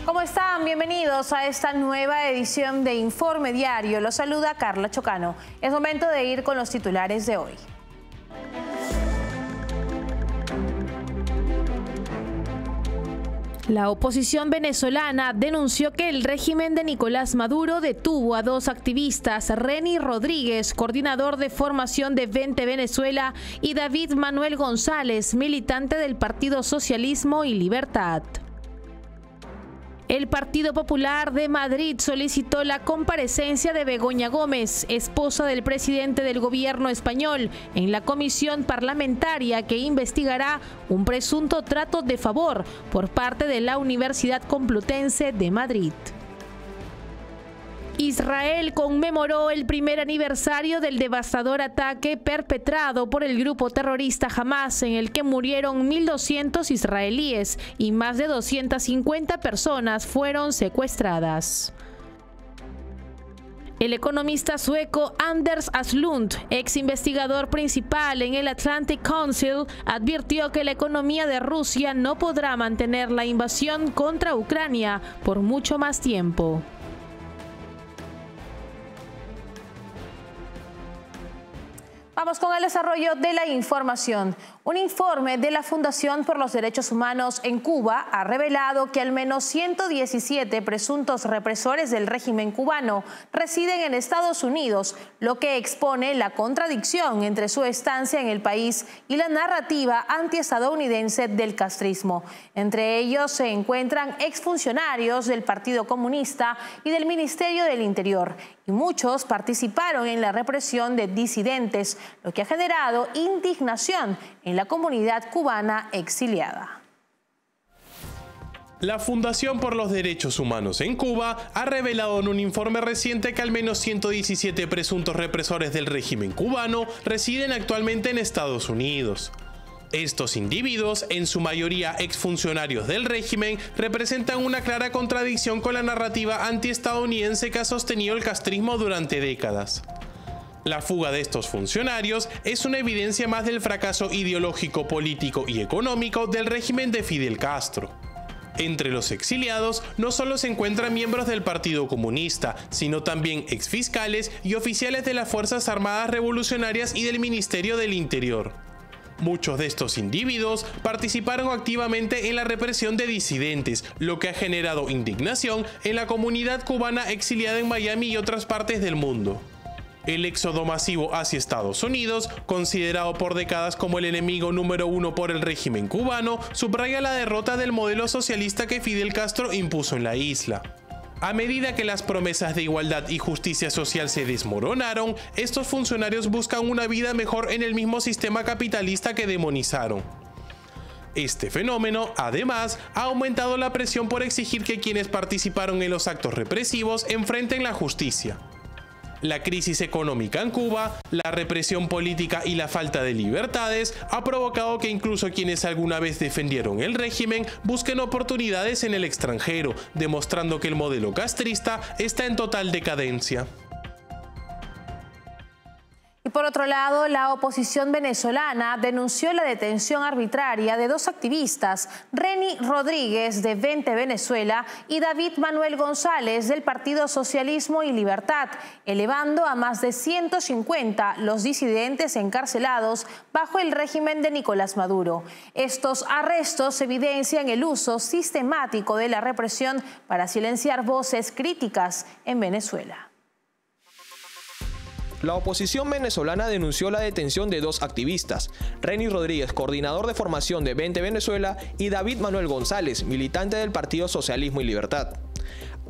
¿Cómo están? Bienvenidos a esta nueva edición de Informe Diario. Los saluda Carla Chocano. Es momento de ir con los titulares de hoy. La oposición venezolana denunció que el régimen de Nicolás Maduro detuvo a dos activistas, Reni Rodríguez, coordinador de formación de Vente Venezuela, y David Manuel González, militante del Partido Socialismo y Libertad. El Partido Popular de Madrid solicitó la comparecencia de Begoña Gómez, esposa del presidente del gobierno español, en la comisión parlamentaria que investigará un presunto trato de favor por parte de la Universidad Complutense de Madrid. Israel conmemoró el primer aniversario del devastador ataque perpetrado por el grupo terrorista Hamás, en el que murieron 1.200 israelíes y más de 250 personas fueron secuestradas. El economista sueco Anders Aslund, ex investigador principal en el Atlantic Council, advirtió que la economía de Rusia no podrá mantener la invasión contra Ucrania por mucho más tiempo. Vamos con el desarrollo de la información. Un informe de la Fundación por los Derechos Humanos en Cuba ha revelado que al menos 117 presuntos represores del régimen cubano residen en Estados Unidos, lo que expone la contradicción entre su estancia en el país y la narrativa antiestadounidense del castrismo. Entre ellos se encuentran exfuncionarios del Partido Comunista y del Ministerio del Interior, y muchos participaron en la represión de disidentes, lo que ha generado indignación en la comunidad cubana exiliada. La Fundación por los Derechos Humanos en Cuba ha revelado en un informe reciente que al menos 117 presuntos represores del régimen cubano residen actualmente en Estados Unidos. Estos individuos, en su mayoría exfuncionarios del régimen, representan una clara contradicción con la narrativa antiestadounidense que ha sostenido el castrismo durante décadas. La fuga de estos funcionarios es una evidencia más del fracaso ideológico, político y económico del régimen de Fidel Castro. Entre los exiliados no solo se encuentran miembros del Partido Comunista, sino también exfiscales y oficiales de las Fuerzas Armadas Revolucionarias y del Ministerio del Interior. Muchos de estos individuos participaron activamente en la represión de disidentes, lo que ha generado indignación en la comunidad cubana exiliada en Miami y otras partes del mundo. El éxodo masivo hacia Estados Unidos, considerado por décadas como el enemigo número uno por el régimen cubano, subraya la derrota del modelo socialista que Fidel Castro impuso en la isla. A medida que las promesas de igualdad y justicia social se desmoronaron, estos funcionarios buscan una vida mejor en el mismo sistema capitalista que demonizaron. Este fenómeno, además, ha aumentado la presión por exigir que quienes participaron en los actos represivos enfrenten la justicia. La crisis económica en Cuba, la represión política y la falta de libertades ha provocado que incluso quienes alguna vez defendieron el régimen busquen oportunidades en el extranjero, demostrando que el modelo castrista está en total decadencia. Y por otro lado, la oposición venezolana denunció la detención arbitraria de dos activistas, Reni Rodríguez de Vente Venezuela y David Manuel González del Partido Socialismo y Libertad, elevando a más de 150 los disidentes encarcelados bajo el régimen de Nicolás Maduro. Estos arrestos evidencian el uso sistemático de la represión para silenciar voces críticas en Venezuela. La oposición venezolana denunció la detención de dos activistas, Reni Rodríguez, coordinador de formación de Vente Venezuela, y David Manuel González, militante del Partido Socialismo y Libertad.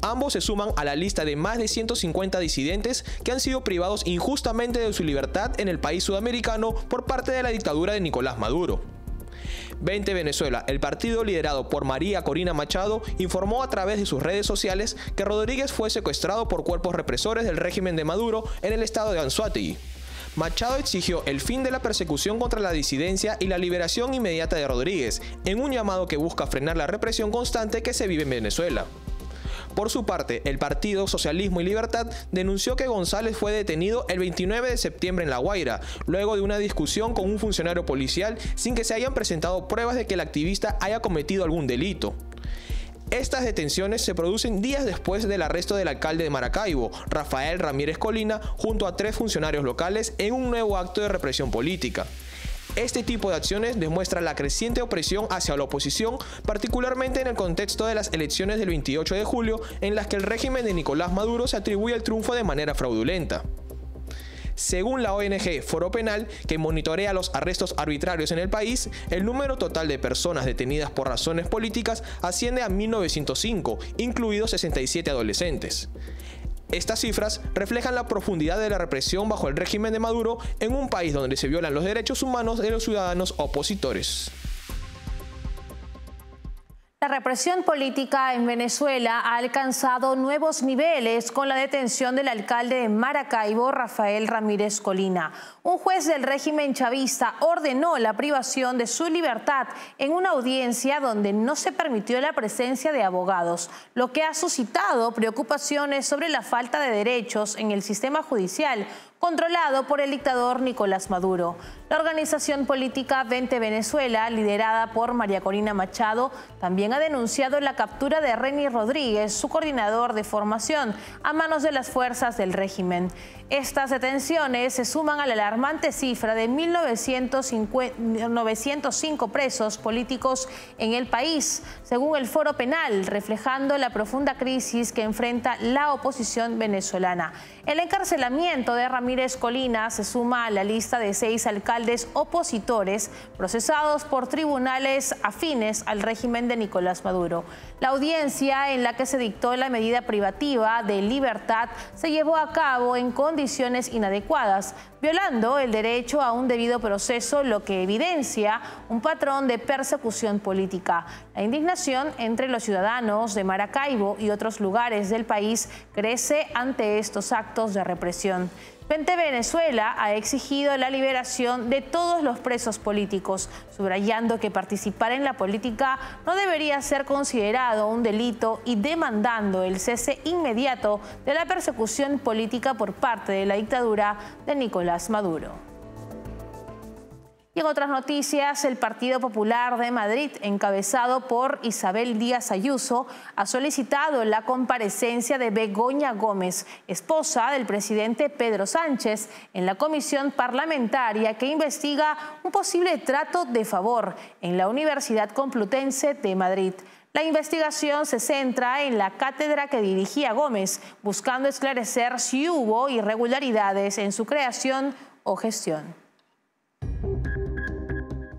Ambos se suman a la lista de más de 150 disidentes que han sido privados injustamente de su libertad en el país sudamericano por parte de la dictadura de Nicolás Maduro. Vente Venezuela, el partido liderado por María Corina Machado, informó a través de sus redes sociales que Rodríguez fue secuestrado por cuerpos represores del régimen de Maduro en el estado de Anzoátegui. Machado exigió el fin de la persecución contra la disidencia y la liberación inmediata de Rodríguez, en un llamado que busca frenar la represión constante que se vive en Venezuela. Por su parte, el Partido Socialismo y Libertad denunció que González fue detenido el 29 de septiembre en La Guaira, luego de una discusión con un funcionario policial sin que se hayan presentado pruebas de que el activista haya cometido algún delito. Estas detenciones se producen días después del arresto del alcalde de Maracaibo, Rafael Ramírez Colina, junto a 3 funcionarios locales en un nuevo acto de represión política. Este tipo de acciones demuestra la creciente opresión hacia la oposición, particularmente en el contexto de las elecciones del 28 de julio, en las que el régimen de Nicolás Maduro se atribuye el triunfo de manera fraudulenta. Según la ONG Foro Penal, que monitorea los arrestos arbitrarios en el país, el número total de personas detenidas por razones políticas asciende a 1.905, incluidos 67 adolescentes. Estas cifras reflejan la profundidad de la represión bajo el régimen de Maduro en un país donde se violan los derechos humanos de los ciudadanos opositores. La represión política en Venezuela ha alcanzado nuevos niveles con la detención del alcalde de Maracaibo, Rafael Ramírez Colina. Un juez del régimen chavista ordenó la privación de su libertad en una audiencia donde no se permitió la presencia de abogados, lo que ha suscitado preocupaciones sobre la falta de derechos en el sistema judicial controlado por el dictador Nicolás Maduro. La organización política Vente Venezuela, liderada por María Corina Machado, también ha denunciado la captura de Reni Rodríguez, su coordinador de formación, a manos de las fuerzas del régimen. Estas detenciones se suman a la alarmante cifra de 1.905 presos políticos en el país, según el Foro Penal, reflejando la profunda crisis que enfrenta la oposición venezolana. El encarcelamiento de Ramírez Colina se suma a la lista de 6 alcaldes opositores procesados por tribunales afines al régimen de Nicolás Maduro. La audiencia en la que se dictó la medida privativa de libertad se llevó a cabo en condiciones inadecuadas, violando el derecho a un debido proceso, lo que evidencia un patrón de persecución política. La indignación entre los ciudadanos de Maracaibo y otros lugares del país crece ante estos actos de represión. Vente Venezuela ha exigido la liberación de todos los presos políticos, subrayando que participar en la política no debería ser considerado un delito y demandando el cese inmediato de la persecución política por parte de la dictadura de Nicolás Maduro. Y en otras noticias, el Partido Popular de Madrid, encabezado por Isabel Díaz Ayuso, ha solicitado la comparecencia de Begoña Gómez, esposa del presidente Pedro Sánchez, en la comisión parlamentaria que investiga un posible trato de favor en la Universidad Complutense de Madrid. La investigación se centra en la cátedra que dirigía Gómez, buscando esclarecer si hubo irregularidades en su creación o gestión.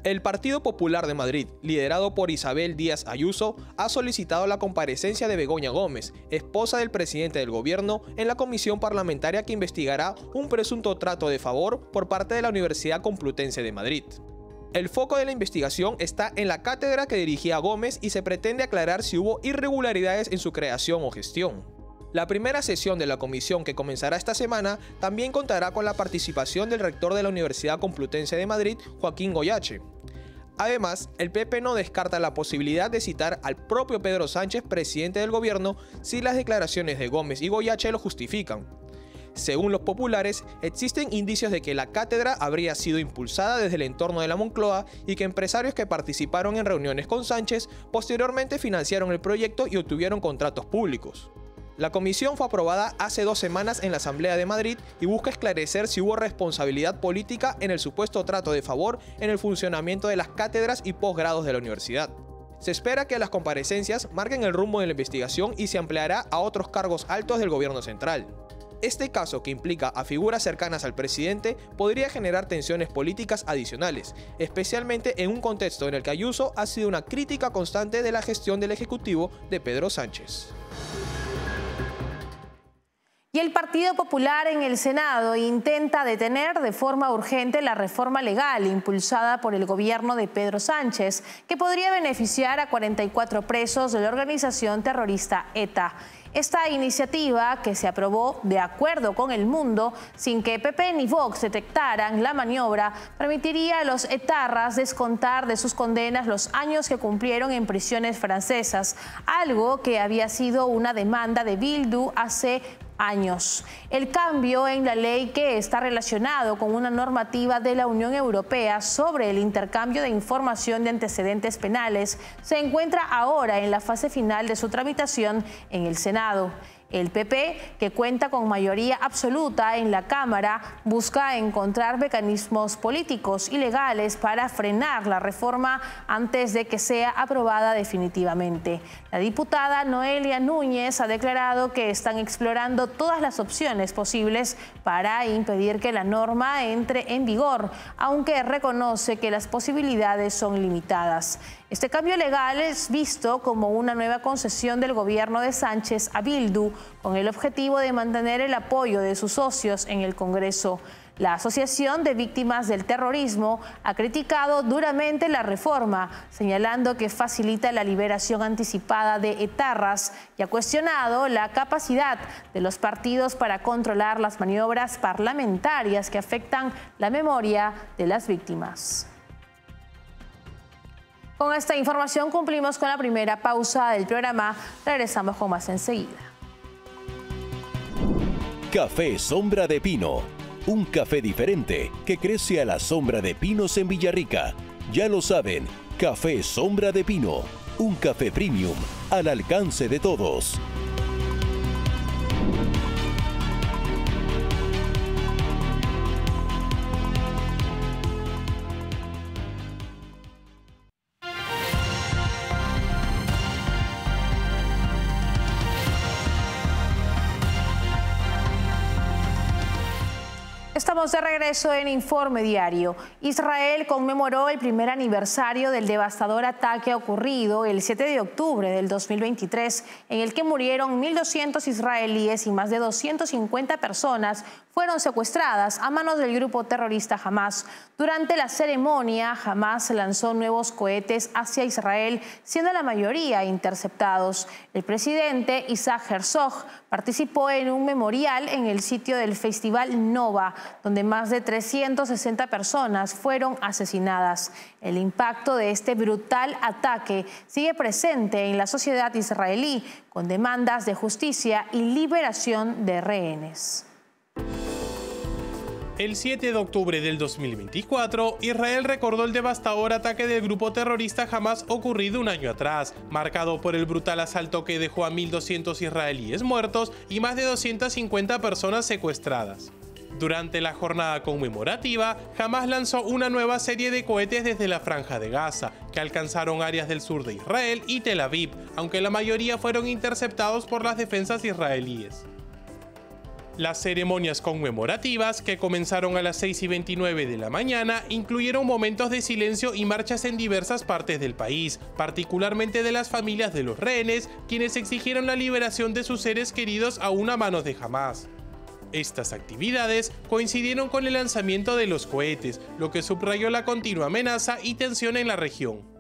El Partido Popular de Madrid, liderado por Isabel Díaz Ayuso, ha solicitado la comparecencia de Begoña Gómez, esposa del presidente del gobierno, en la comisión parlamentaria que investigará un presunto trato de favor por parte de la Universidad Complutense de Madrid. El foco de la investigación está en la cátedra que dirigía Gómez y se pretende aclarar si hubo irregularidades en su creación o gestión. La primera sesión de la comisión, que comenzará esta semana, también contará con la participación del rector de la Universidad Complutense de Madrid, Joaquín Goyache. Además, el PP no descarta la posibilidad de citar al propio Pedro Sánchez, presidente del gobierno, si las declaraciones de Gómez y Goyache lo justifican. Según los populares, existen indicios de que la cátedra habría sido impulsada desde el entorno de la Moncloa y que empresarios que participaron en reuniones con Sánchez posteriormente financiaron el proyecto y obtuvieron contratos públicos. La comisión fue aprobada hace 2 semanas en la Asamblea de Madrid y busca esclarecer si hubo responsabilidad política en el supuesto trato de favor en el funcionamiento de las cátedras y posgrados de la universidad. Se espera que las comparecencias marquen el rumbo de la investigación y se ampliará a otros cargos altos del gobierno central. Este caso, que implica a figuras cercanas al presidente, podría generar tensiones políticas adicionales, especialmente en un contexto en el que Ayuso ha sido una crítica constante de la gestión del Ejecutivo de Pedro Sánchez. Y el Partido Popular en el Senado intenta detener de forma urgente la reforma legal impulsada por el gobierno de Pedro Sánchez, que podría beneficiar a 44 presos de la organización terrorista ETA. Esta iniciativa, que se aprobó de acuerdo con El Mundo, sin que PP ni Vox detectaran la maniobra, permitiría a los etarras descontar de sus condenas los años que cumplieron en prisiones francesas, algo que había sido una demanda de Bildu hace años. El cambio en la ley, que está relacionado con una normativa de la Unión Europea sobre el intercambio de información de antecedentes penales, se encuentra ahora en la fase final de su tramitación en el Senado. El PP, que cuenta con mayoría absoluta en la Cámara, busca encontrar mecanismos políticos y legales para frenar la reforma antes de que sea aprobada definitivamente. La diputada Noelia Núñez ha declarado que están explorando todas las opciones posibles para impedir que la norma entre en vigor, aunque reconoce que las posibilidades son limitadas. Este cambio legal es visto como una nueva concesión del gobierno de Sánchez a Bildu, con el objetivo de mantener el apoyo de sus socios en el Congreso. La Asociación de Víctimas del Terrorismo ha criticado duramente la reforma, señalando que facilita la liberación anticipada de etarras y ha cuestionado la capacidad de los partidos para controlar las maniobras parlamentarias que afectan la memoria de las víctimas. Con esta información cumplimos con la primera pausa del programa. Regresamos con más enseguida. Café Sombra de Pino. Un café diferente que crece a la sombra de pinos en Villarrica. Ya lo saben, Café Sombra de Pino. Un café premium al alcance de todos. Estamos de regreso en Informe Diario. Israel conmemoró el primer aniversario del devastador ataque ocurrido el 7 de octubre del 2023, en el que murieron 1.200 israelíes y más de 250 personas fueron secuestradas a manos del grupo terrorista Hamás. Durante la ceremonia, Hamás lanzó nuevos cohetes hacia Israel, siendo la mayoría interceptados. El presidente Isaac Herzog participó en un memorial en el sitio del Festival Nova, donde más de 360 personas fueron asesinadas. El impacto de este brutal ataque sigue presente en la sociedad israelí, con demandas de justicia y liberación de rehenes. El 7 de octubre del 2024, Israel recordó el devastador ataque del grupo terrorista Hamás ocurrido un año atrás, marcado por el brutal asalto que dejó a 1.200 israelíes muertos y más de 250 personas secuestradas. Durante la jornada conmemorativa, Hamás lanzó una nueva serie de cohetes desde la Franja de Gaza, que alcanzaron áreas del sur de Israel y Tel Aviv, aunque la mayoría fueron interceptados por las defensas israelíes. Las ceremonias conmemorativas, que comenzaron a las 6:29 de la mañana, incluyeron momentos de silencio y marchas en diversas partes del país, particularmente de las familias de los rehenes, quienes exigieron la liberación de sus seres queridos aún a manos de Hamás. Estas actividades coincidieron con el lanzamiento de los cohetes, lo que subrayó la continua amenaza y tensión en la región.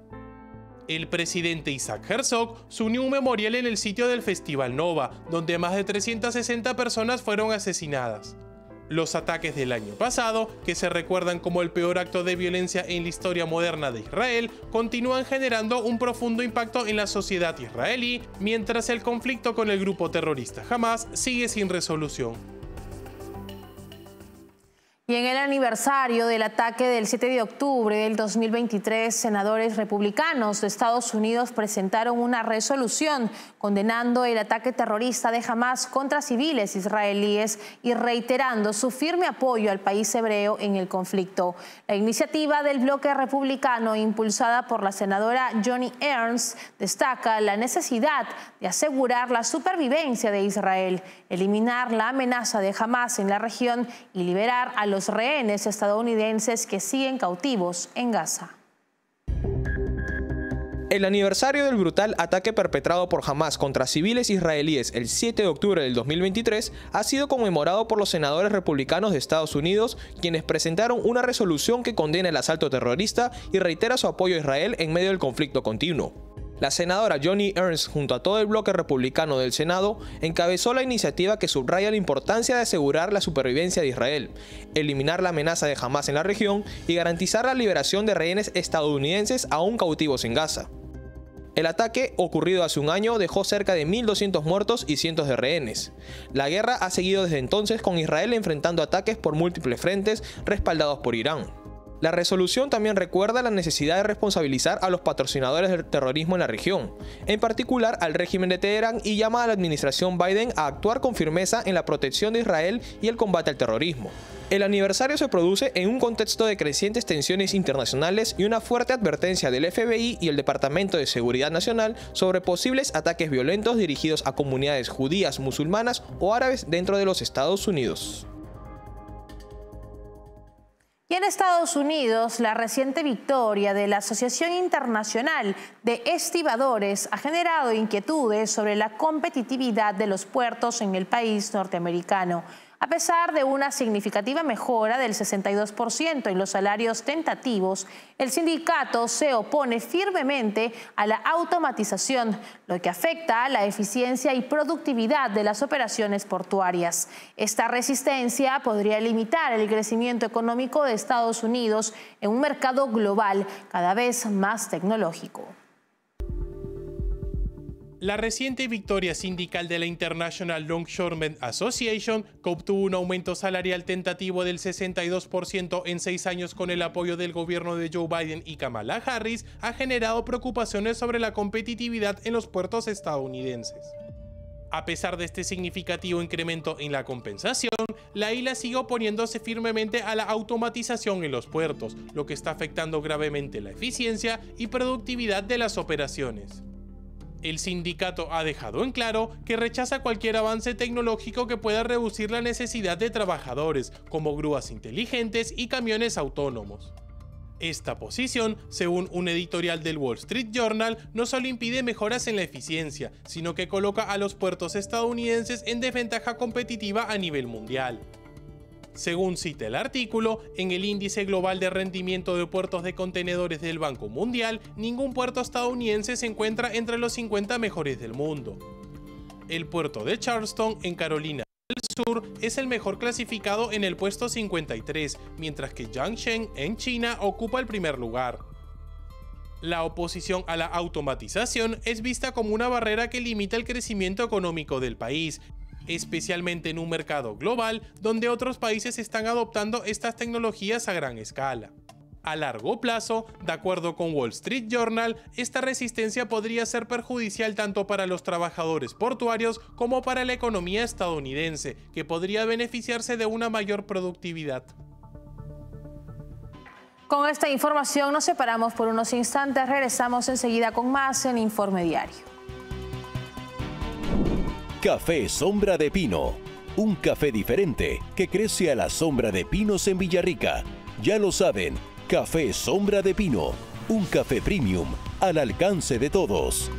El presidente Isaac Herzog se unió a un memorial en el sitio del Festival Nova, donde más de 360 personas fueron asesinadas. Los ataques del año pasado, que se recuerdan como el peor acto de violencia en la historia moderna de Israel, continúan generando un profundo impacto en la sociedad israelí, mientras el conflicto con el grupo terrorista Hamás sigue sin resolución. Y en el aniversario del ataque del 7 de octubre del 2023, senadores republicanos de Estados Unidos presentaron una resolución condenando el ataque terrorista de Hamás contra civiles israelíes y reiterando su firme apoyo al país hebreo en el conflicto. La iniciativa del bloque republicano, impulsada por la senadora Joni Ernst, destaca la necesidad de asegurar la supervivencia de Israel, eliminar la amenaza de Hamás en la región y liberar a los rehenes estadounidenses que siguen cautivos en Gaza. El aniversario del brutal ataque perpetrado por Hamás contra civiles israelíes el 7 de octubre del 2023 ha sido conmemorado por los senadores republicanos de Estados Unidos, quienes presentaron una resolución que condena el asalto terrorista y reitera su apoyo a Israel en medio del conflicto continuo. La senadora Joni Ernst, junto a todo el bloque republicano del Senado, encabezó la iniciativa que subraya la importancia de asegurar la supervivencia de Israel, eliminar la amenaza de Hamás en la región y garantizar la liberación de rehenes estadounidenses aún cautivos en Gaza. El ataque, ocurrido hace un año, dejó cerca de 1.200 muertos y cientos de rehenes. La guerra ha seguido desde entonces, con Israel enfrentando ataques por múltiples frentes respaldados por Irán. La resolución también recuerda la necesidad de responsabilizar a los patrocinadores del terrorismo en la región, en particular al régimen de Teherán, y llama a la administración Biden a actuar con firmeza en la protección de Israel y el combate al terrorismo. El aniversario se produce en un contexto de crecientes tensiones internacionales y una fuerte advertencia del FBI y el Departamento de Seguridad Nacional sobre posibles ataques violentos dirigidos a comunidades judías, musulmanas o árabes dentro de los Estados Unidos. Y en Estados Unidos, la reciente victoria de la Asociación Internacional de Estibadores ha generado inquietudes sobre la competitividad de los puertos en el país norteamericano. A pesar de una significativa mejora del 62% en los salarios tentativos, el sindicato se opone firmemente a la automatización, lo que afecta a la eficiencia y productividad de las operaciones portuarias. Esta resistencia podría limitar el crecimiento económico de Estados Unidos en un mercado global cada vez más tecnológico. La reciente victoria sindical de la International Longshoremen Association, que obtuvo un aumento salarial tentativo del 62% en 6 años con el apoyo del gobierno de Joe Biden y Kamala Harris, ha generado preocupaciones sobre la competitividad en los puertos estadounidenses. A pesar de este significativo incremento en la compensación, la isla sigue oponiéndose firmemente a la automatización en los puertos, lo que está afectando gravemente la eficiencia y productividad de las operaciones. El sindicato ha dejado en claro que rechaza cualquier avance tecnológico que pueda reducir la necesidad de trabajadores, como grúas inteligentes y camiones autónomos. Esta posición, según un editorial del Wall Street Journal, no solo impide mejoras en la eficiencia, sino que coloca a los puertos estadounidenses en desventaja competitiva a nivel mundial. Según cita el artículo, en el índice global de rendimiento de puertos de contenedores del Banco Mundial, ningún puerto estadounidense se encuentra entre los 50 mejores del mundo. El puerto de Charleston, en Carolina del Sur, es el mejor clasificado en el puesto 53, mientras que Yangshan, en China, ocupa el primer lugar. La oposición a la automatización es vista como una barrera que limita el crecimiento económico del país, especialmente en un mercado global donde otros países están adoptando estas tecnologías a gran escala. A largo plazo, de acuerdo con Wall Street Journal, esta resistencia podría ser perjudicial tanto para los trabajadores portuarios como para la economía estadounidense, que podría beneficiarse de una mayor productividad. Con esta información nos separamos por unos instantes, regresamos enseguida con más en Informe Diario. Café Sombra de Pino, un café diferente que crece a la sombra de pinos en Villarrica. Ya lo saben, Café Sombra de Pino, un café premium al alcance de todos.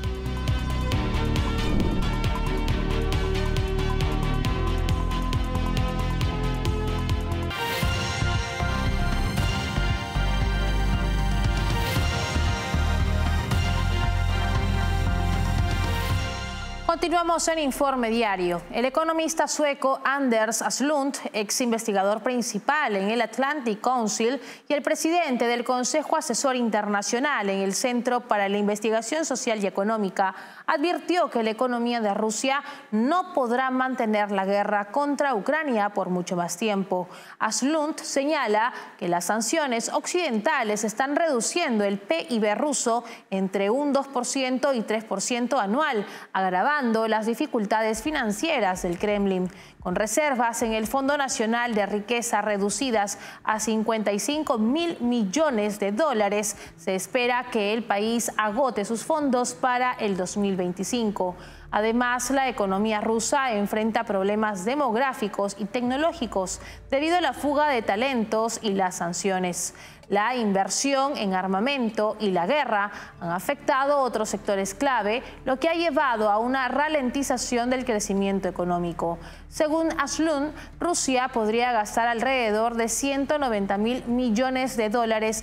Continuamos en Informe Diario. El economista sueco Anders Aslund, ex investigador principal en el Atlantic Council y el presidente del Consejo Asesor Internacional en el Centro para la Investigación Social y Económica, advirtió que la economía de Rusia no podrá mantener la guerra contra Ucrania por mucho más tiempo. Aslund señala que las sanciones occidentales están reduciendo el PIB ruso entre un 2% y 3% anual, agravando las dificultades financieras del Kremlin. Con reservas en el Fondo Nacional de Riqueza reducidas a $55.000 millones, se espera que el país agote sus fondos para el 2025. Además, la economía rusa enfrenta problemas demográficos y tecnológicos debido a la fuga de talentos y las sanciones. La inversión en armamento y la guerra han afectado otros sectores clave, lo que ha llevado a una ralentización del crecimiento económico. Según Aslund, Rusia podría gastar alrededor de $190.000 millones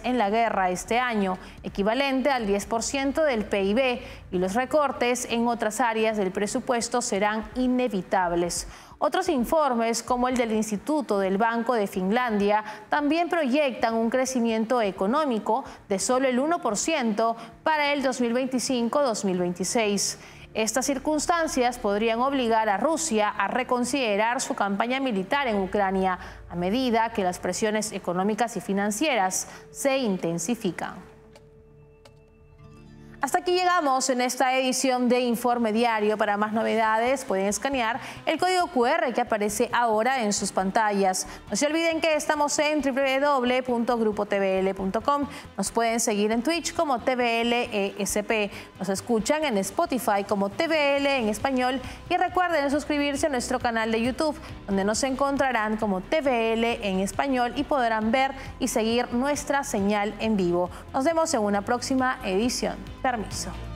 en la guerra este año, equivalente al 10% del PIB, y los recortes en otras áreas del presupuesto serán inevitables. Otros informes, como el del Instituto del Banco de Finlandia, también proyectan un crecimiento económico de solo el 1% para el 2025-2026. Estas circunstancias podrían obligar a Rusia a reconsiderar su campaña militar en Ucrania a medida que las presiones económicas y financieras se intensifican. Hasta aquí llegamos en esta edición de Informe Diario. Para más novedades pueden escanear el código QR que aparece ahora en sus pantallas. No se olviden que estamos en www.grupotvl.com. Nos pueden seguir en Twitch como TVLESP. Nos escuchan en Spotify como TVL en español. Y recuerden suscribirse a nuestro canal de YouTube, donde nos encontrarán como TVL en español y podrán ver y seguir nuestra señal en vivo. Nos vemos en una próxima edición. Permiso.